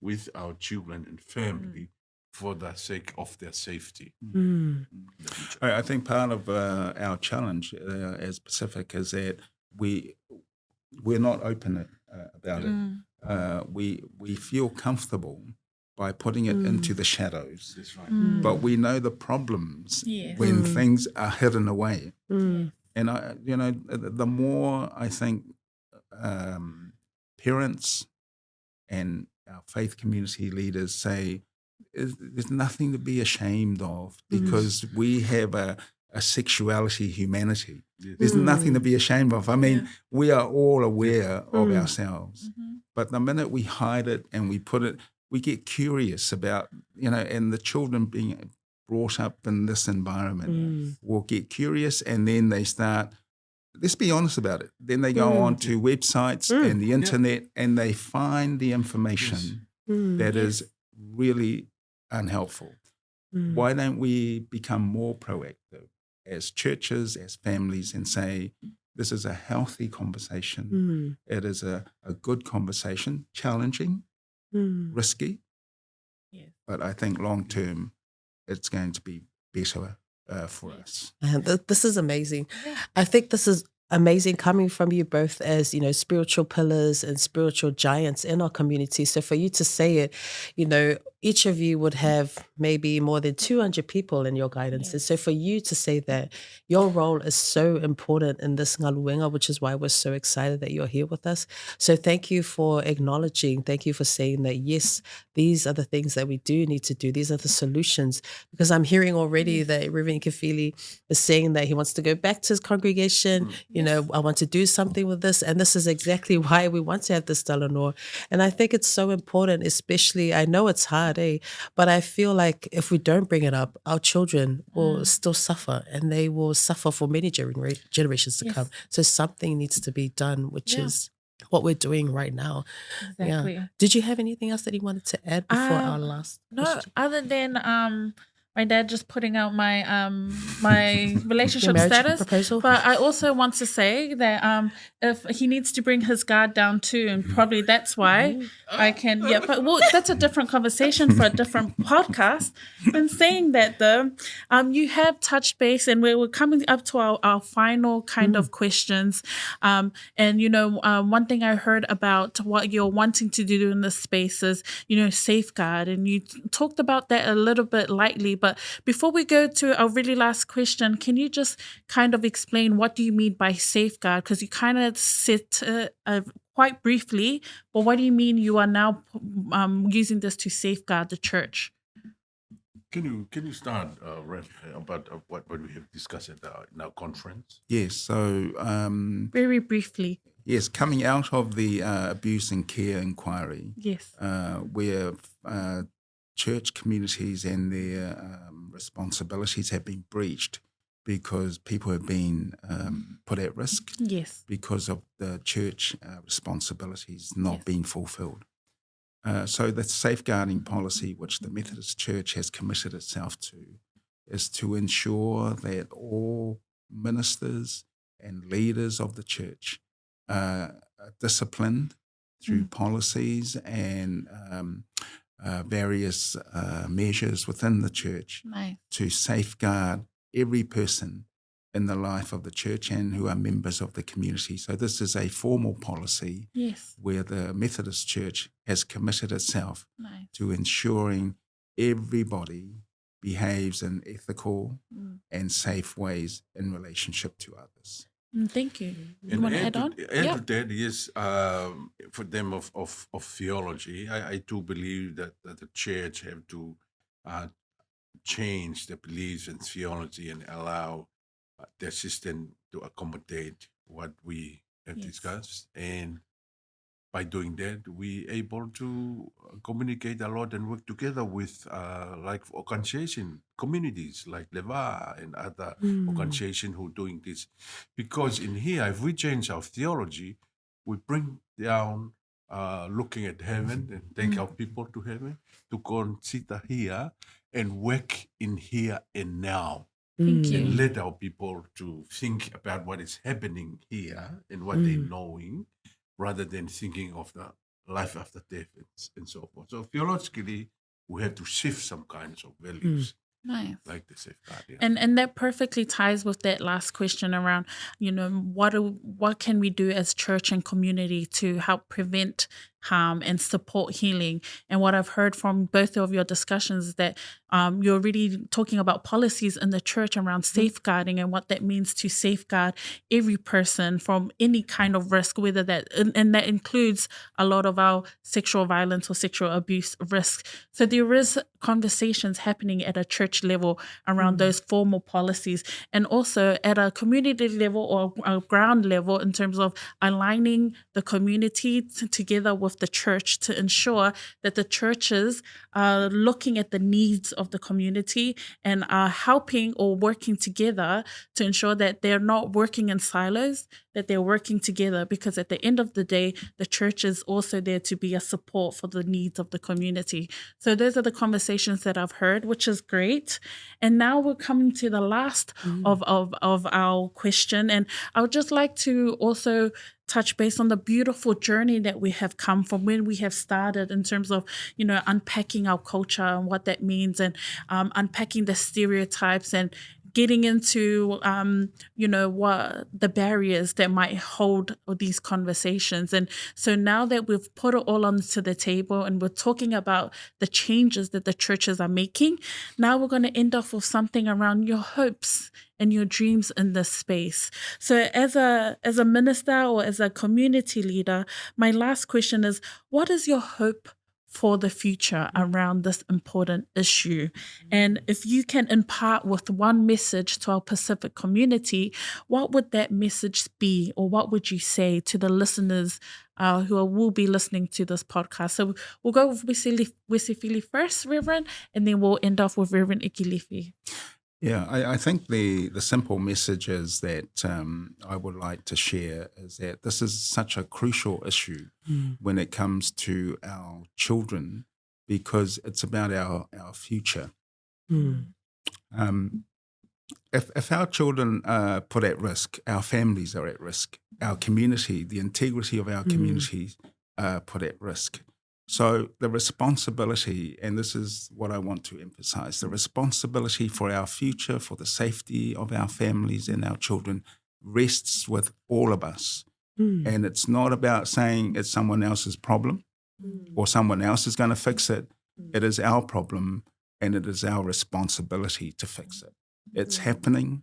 with our children and family for the sake of their safety. I think part of our challenge as Pacific is that we're not open about it. We feel comfortable by putting it into the shadows. That's right. But we know the problems Yes. when things are hidden away. And the more I think parents and our faith community leaders say, there's nothing to be ashamed of because we have a sexuality humanity. There's nothing to be ashamed of. I mean, we are all aware of ourselves. But the minute we hide it and we put it, we get curious about, and the children being brought up in this environment will get curious, and then they start, let's be honest about it, then they go on to websites and the internet and they find the information that is really unhelpful. Why don't we become more proactive as churches, as families, and say, this is a healthy conversation. It is a good conversation, challenging, risky, but I think long term it's going to be better for us. And this is amazing. I think this is amazing coming from you both as, spiritual pillars and spiritual giants in our community. So for you to say it, each of you would have maybe more than 200 people in your guidance. And so for you to say that your role is so important in this Ngaluenga, which is why we're so excited that you're here with us. So thank you for acknowledging, thank you for saying that, yes, these are the things that we do need to do. These are the solutions. Because I'm hearing already that Reverend Ikilifi is saying that he wants to go back to his congregation. I want to do something with this. And this is exactly why we want to have this Talanoa. And I think it's so important, especially, I know it's hard, but I feel like if we don't bring it up, our children will still suffer, and they will suffer for many generations to come. So something needs to be done, which is what we're doing right now. Exactly. Yeah. Did you have anything else that you wanted to add before our last No, question? other than my dad just putting out my my relationship marriage status proposal? But I also want to say that if he needs to bring his guard down too, and probably that's why I can. Yeah, but that's a different conversation for a different podcast. In saying that, though, you have touched base, and we're coming up to our final kind of questions. And one thing I heard about what you're wanting to do in this space is, safeguard, and you talked about that a little bit lightly. But before we go to our really last question, can you just kind of explain what do you mean by safeguard? Because you kind of said quite briefly, but what do you mean you are now using this to safeguard the church? Can you start, Red, about what we have discussed at our conference? Yes, so Very briefly. yes, coming out of the abuse and care inquiry, Yes. where church communities and their responsibilities have been breached because people have been put at risk Yes. because of the church responsibilities not being fulfilled. So the safeguarding policy which the Methodist Church has committed itself to is to ensure that all ministers and leaders of the church are disciplined through policies and various measures within the church Nice. to safeguard every person in the life of the church and who are members of the community. So this is a formal policy Yes. where the Methodist Church has committed itself Nice. to ensuring everybody behaves in ethical and safe ways in relationship to others. Thank you. You And want to add on? Add to that, yes, for them of theology, I do believe that the church have to change the beliefs and theology and allow their system to accommodate what we have Yes. discussed. And by doing that, we able to communicate a lot and work together with like organization, communities like Leva and other organization who doing this. Because in here, if we change our theology, we bring down looking at heaven and take our people to heaven to consider here and work in here and now. Thank And you. let our people to think about what is happening here and what they're knowing, rather than thinking of the life after death and so forth. So theologically, we have to shift some kinds of values, Nice. like the safeguard. Yeah. And that perfectly ties with that last question around, what can we do as church and community to help prevent harm and support healing? And what I've heard from both of your discussions is that you're really talking about policies in the church around safeguarding and what that means to safeguard every person from any kind of risk, whether that, and that includes a lot of our sexual violence or sexual abuse risk. So there is conversations happening at a church level around those formal policies, and also at a community level or a ground level in terms of aligning the community together with the church to ensure that the churches are looking at the needs of the community and are helping or working together to ensure that they're not working in silos, that they're working together, because at the end of the day, the church is also there to be a support for the needs of the community. So those are the conversations that I've heard, which is great. And now we're coming to the last of our question. And I would just like to also touch base on the beautiful journey that we have come from when we have started in terms of, unpacking our culture and what that means, and unpacking the stereotypes and getting into, what the barriers that might hold these conversations. And so now that we've put it all onto the table and we're talking about the changes that the churches are making, now we're going to end off with something around your hopes and your dreams in this space. So as a minister or as a community leader, my last question is, what is your hope for the future around this important issue? And if you can impart with one message to our Pacific community, what would that message be, or what would you say to the listeners who will be listening to this podcast? So we'll go with Uesifili first, Reverend, and then we'll end off with Reverend Ikilifi. Yeah, I think the simple message is that I would like to share is that this is such a crucial issue when it comes to our children, because it's about our future. If our children are put at risk, our families are at risk, our community, the integrity of our communities are put at risk. So the responsibility, and this is what I want to emphasize, the responsibility for our future, for the safety of our families and our children rests with all of us. And it's not about saying it's someone else's problem or someone else is going to fix it. It is our problem, and it is our responsibility to fix it. It's happening.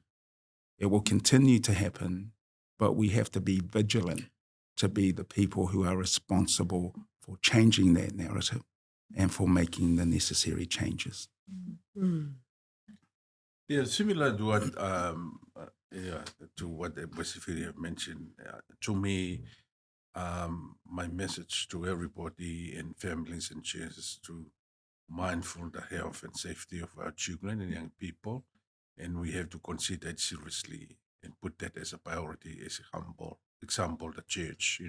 It will continue to happen, but we have to be vigilant to be the people who are responsible for changing that narrative and for making the necessary changes. Yeah, similar to what Uesifili have mentioned. To me, my message to everybody and families and churches is to mindful the health and safety of our children and young people, and we have to consider it seriously and put that as a priority, as a humble example. The church,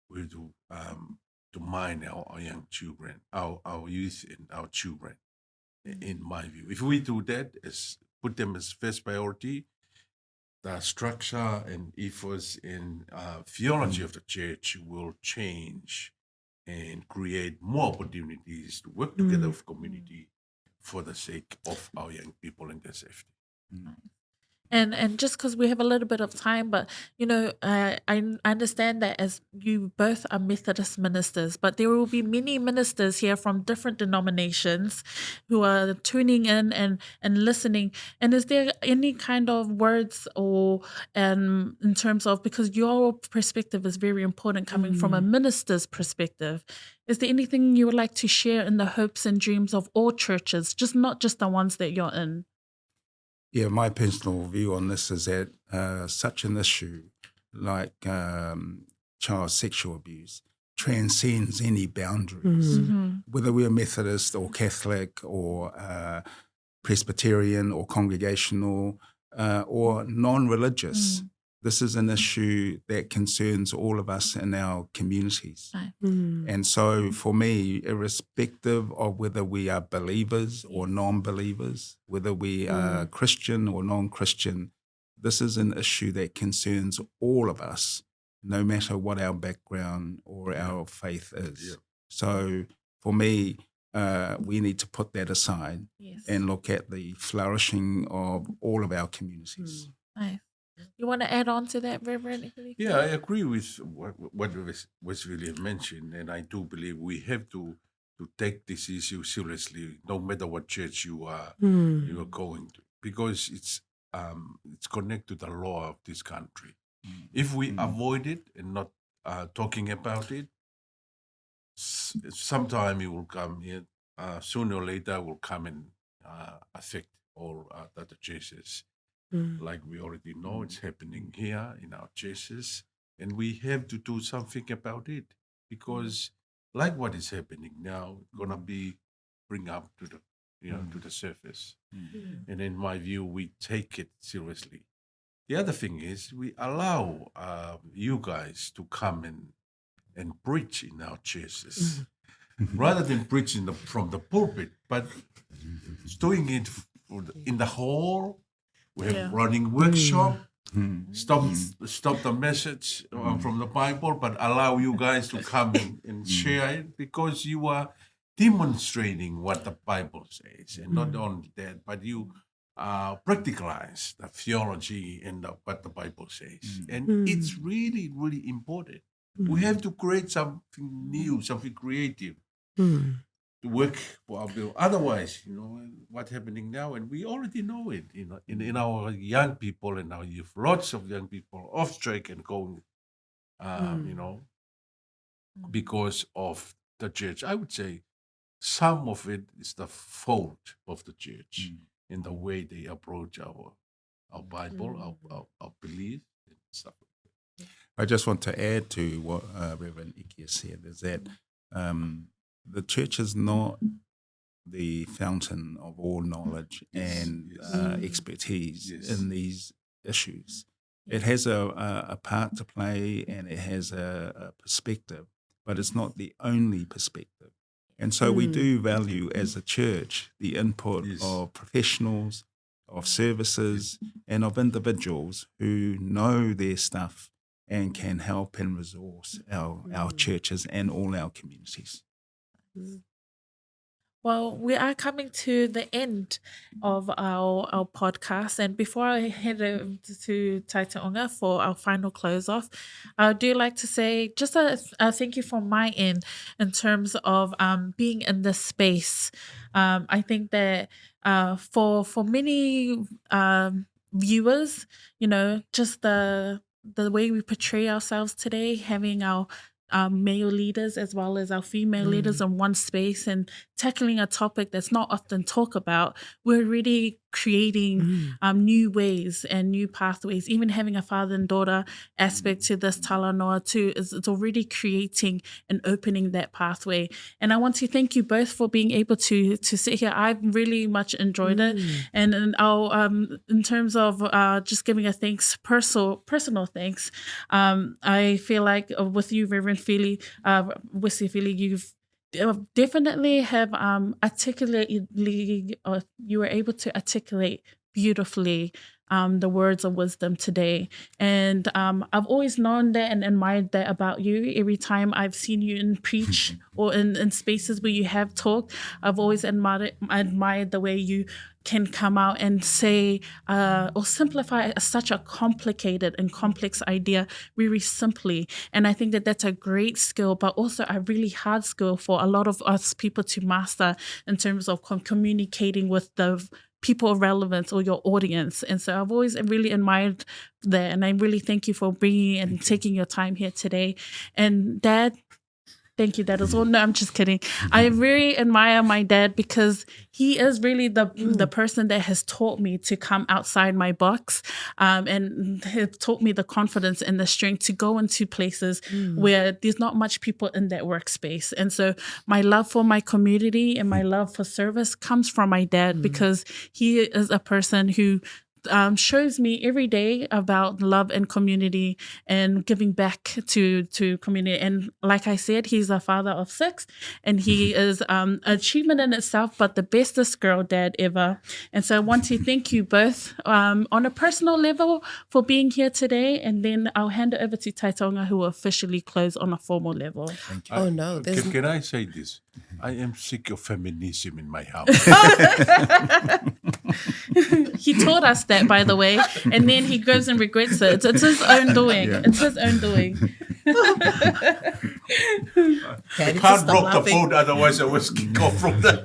we have to mind our young children, our youth and our children. In my view, if we do that, is put them as first priority, the structure and efforts in theology of the church will change and create more opportunities to work together with community for the sake of our young people and their safety. And just because we have a little bit of time, but I understand that as you both are Methodist ministers, but there will be many ministers here from different denominations who are tuning in and listening. And is there any kind of words or in terms of, because your perspective is very important coming from a minister's perspective, is there anything you would like to share in the hopes and dreams of all churches, just not just the ones that you're in? Yeah, my personal view on this is that such an issue like child sexual abuse transcends any boundaries, whether we're Methodist or Catholic or Presbyterian or congregational or non-religious. This is an issue that concerns all of us in our communities. Right. And so for me, irrespective of whether we are believers or non-believers, whether we are Christian or non-Christian, this is an issue that concerns all of us, no matter what our background or our faith is. Yeah. So for me, we need to put that aside Yes. and look at the flourishing of all of our communities. Nice. You want to add on to that, Reverend Ikilifi? Yeah, I agree with what Uesifili mentioned, and I do believe we have to take this issue seriously, no matter what church you are going to, because it's connected to the law of this country. If we avoid it and not talking about it, sometime it will come here. Sooner or later, will come and affect all the other churches. Like we already know, it's happening here in our churches, and we have to do something about it, because like what is happening now, it's gonna be bring up to the to the surface. And in my view, we take it seriously. The other thing is we allow you guys to come and preach in our churches, rather than preaching from the pulpit, but doing it in the hall. We have running workshop. Stop the message from the Bible, but allow you guys to come and share it, because you are demonstrating what the Bible says, and not only that, but you practicalize the theology and what the Bible says, and it's really, really important. We have to create something new, something creative. To work for our bill. Otherwise, what's happening now, and we already know it, in our young people and our youth, lots of young people off track and going, because of the church. I would say some of it is the fault of the church in the way they approach our Bible, our belief and stuff like that. I just want to add to what Reverend Iki said, is that the church is not the fountain of all knowledge and expertise in these issues. It has a part to play, and it has a perspective, but it's not the only perspective. And so we do value as a church the input of professionals, of services, and of individuals who know their stuff and can help and resource our churches and all our communities. Well, we are coming to the end of our podcast, and before I head over to Taitaonga for our final close off, I do like to say just a thank you from my end in terms of being in this space. I think that for many viewers, just the way we portray ourselves today, having our male leaders as well as our female leaders in one space and tackling a topic that's not often talked about, we're really creating new ways and new pathways. Even having a father and daughter aspect to this talanoa too it's already creating and opening that pathway. And I want to thank you both for being able to sit here. I've really much enjoyed it, and I'll in terms of just giving a thanks, personal thanks. I feel like with you, Reverend Fili, Uesifili, you've definitely have articulately, you were able to articulate beautifully the words of wisdom today. And I've always known that and admired that about you. Every time I've seen you in preach or in spaces where you have talked, I've always admired the way you can come out and say or simplify such a complicated and complex idea very simply. And I think that that's a great skill, but also a really hard skill for a lot of us people to master in terms of communicating with the people of relevance or your audience. And so I've always really admired that. And I really thank you for bringing and taking your time here today. And Dad, thank you, Dad, as well. No, I'm just kidding. I really admire my dad because he is really the person that has taught me to come outside my box and has taught me the confidence and the strength to go into places where there's not much people in that workspace. And so my love for my community and my love for service comes from my dad because he is a person who shows me every day about love and community and giving back to community. And like I said, he's a father of 6 and he is an achievement in itself, but the bestest girl dad ever. And so I want to thank you both on a personal level for being here today. And then I'll hand it over to Taitonga, who will officially close on a formal level. Thank you. Oh, no. Can I say this? I am sick of feminism in my house. He told us that, by the way, and then he goes and regrets it. It's his own doing. Yeah. It's his own doing. I can't block the phone, otherwise I was kicked off from that.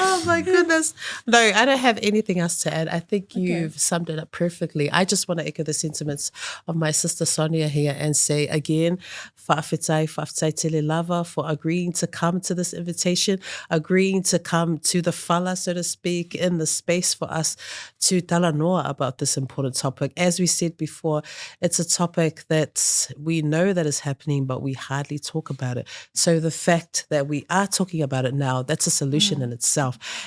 Oh my goodness. No, I don't have anything else to add. I think you've summed it up perfectly. I just want to echo the sentiments of my sister Sonia here and say again, whawhitai tele lava for agreeing to come to this invitation, agreeing to come to the fala, so to speak, in the space for us to talanoa about this important topic. As we said before, it's a topic that we know that is happening, but we hardly talk about it. So the fact that we are talking about it now, that's a solution in itself.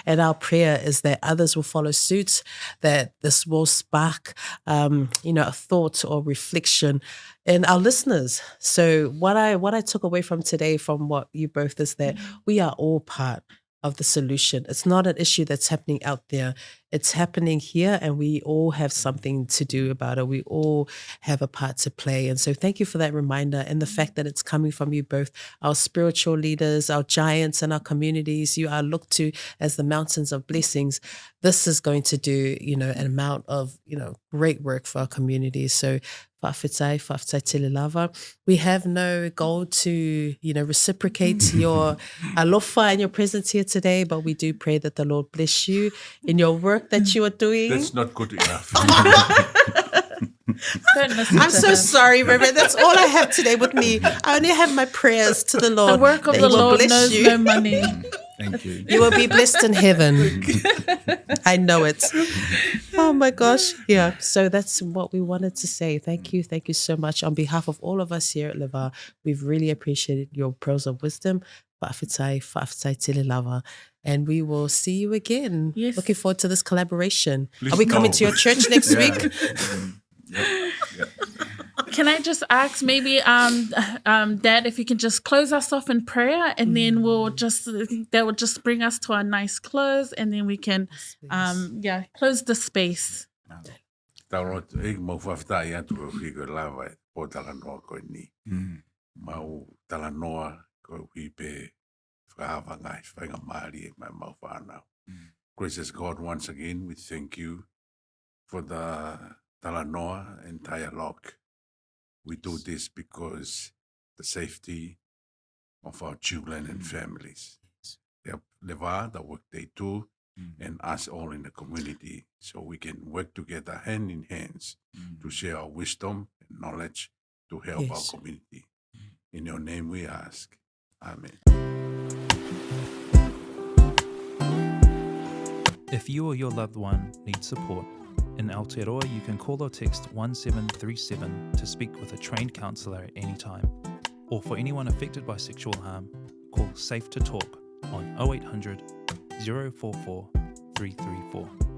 And our prayer is that others will follow suit, that this will spark, a thought or reflection in our listeners. So what I took away from today, from what you both, is that we are all part of the solution. It's not an issue that's happening out there. It's happening here, and we all have something to do about it. We all have a part to play. And so thank you for that reminder, and the fact that it's coming from you both, our spiritual leaders, our giants in our communities. You are looked to as the mountains of blessings. This is going to do, an amount of, great work for our communities. So whawhitai tele lava. We have no goal to, reciprocate your alofa and your presence here today, but we do pray that the Lord bless you in your work that you are doing. That's not good enough. Don't listen I'm to so him. sorry, Reverend. That's all I have today with me. I only have my prayers to the Lord. The work of that the He will Lord bless knows you. no money. Thank you. You will be blessed in heaven. I know it. Oh my gosh. Yeah. So that's what we wanted to say. Thank you. Thank you so much. On behalf of all of us here at Liva, we've really appreciated your pearls of wisdom. Whawhitai tele lava. And we will see you again. Yes. Looking forward to this collaboration. Please Are we coming no. to your church next week? Can I just ask maybe, Dad, if you can just close us off in prayer, and then that will just bring us to a nice close, and then we can, close the space. Taurot, ik mo whawhitai atu o whiko lawa e po talanoa koe ni. Mau talanoa koe whipe whakawhangai whainga maari e mai mau whanau. Gracious God, once again, we thank you for the talanoa and dialogue. We do this because the safety of our children and families. They Leva, the work they do, and us all in the community, so we can work together hand in hands to share our wisdom and knowledge to help our community. In your name we ask. Amen. If you or your loved one needs support, in Aotearoa you can call or text 1737 to speak with a trained counsellor at any time. Or for anyone affected by sexual harm, call Safe to Talk on 0800 044 334.